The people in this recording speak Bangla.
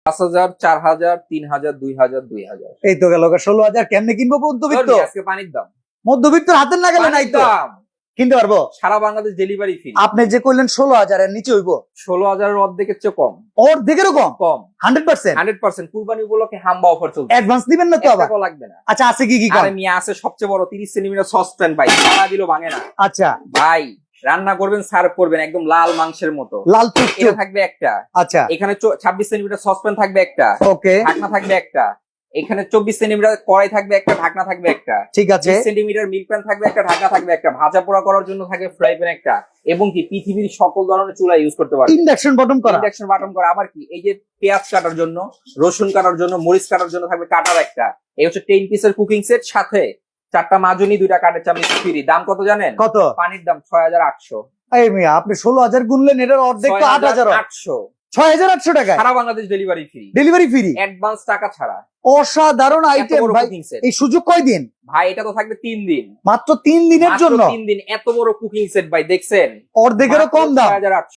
5,000, 4,000, 3,000, 2,000, 2,000। এই তো গেল 16,000। কেমনে কিনবো মধ্যবিত্ত? আজকে পানির দাম, মধ্যবিত্তর হাতের নাগালে নাই তো, দাম কিনতে পারবো? সারা বাংলাদেশ ডেলিভারি ফ্রি। আপনি যে কইলেন 16,000 এর নিচে হইবো? 16,000 অর্ধেকের চেয়ে কম। অর্ধেকেরও কম? কম 100%? 100%। কুরবানি উপলক্ষে হাম্বা অফার চলছে। অ্যাডভান্স দিবেন না তো আবার? টাকাও লাগবে না। আচ্ছা, আছে কি কি আরে কাম? মিয়া আছে সবচেয়ে বড় 30 সেন্টিমিটার সসপ্যান ভাই, সারা দিলো ভাঙে না আচ্ছা, ভাই। রান্না করবেন, সার্ভ করবেন একদম লাল মাংসের মতো। লাল এটা টুকটুক। থাকবে একটা। আচ্ছা, এখানে 26 সেন্টিমিটার সসপ্যান থাকবে একটা, ওকে, ঢাকনা থাকবে একটা। এখানে 24 সেন্টিমিটার কড়াই থাকবে একটা, ঢাকনা থাকবে একটা। ঠিক আছে। 20 সেন্টিমিটার মিল্ক প্যান থাকবে একটা, ঢাকনা থাকবে একটা। ভাজা পোড়া করার জন্য থাকবে ফ্রাই প্যান একটা। এবং কি পৃথিবীর সকল ধরনের চুলা ইউজ করতে পারবে। ইন্ডাকশন বটম করা। ইন্ডাকশন বাটন করা। আবার কি এই যে পেঁয়াজ কাটার জন্য, রসুন কাটার জন্য, মরিচ কাটার জন্য থাকবে কাটার একটা। এই হচ্ছে 10 পিসের কুকিং সেট, সাথে 4টা মাজনি, 2টা কাঠের চামচ ফ্রি। দাম কত জানেন? কত? পানির দাম 6,800। এই মিয়া, আপনি 16,000 গুনলেন, এটার অর্ধেক তো 8,000। 800। 6,800 টাকায় সারা Bangladesh delivery free, delivery free, advance টাকা ছাড়া। অসাধারণ এত আইটেম বড় ভাই। কুকিং সেট এই সুযোগ কয়দিন? ভাই, এটা তো থাকবে 3 দিন, মাত্র 3 দিনের মাত্র জন্য। 3 দিন। এত বড় কুকিং সেট ভাই, দেখছেন? অর্ধেকেরও কম দাম। 6,800।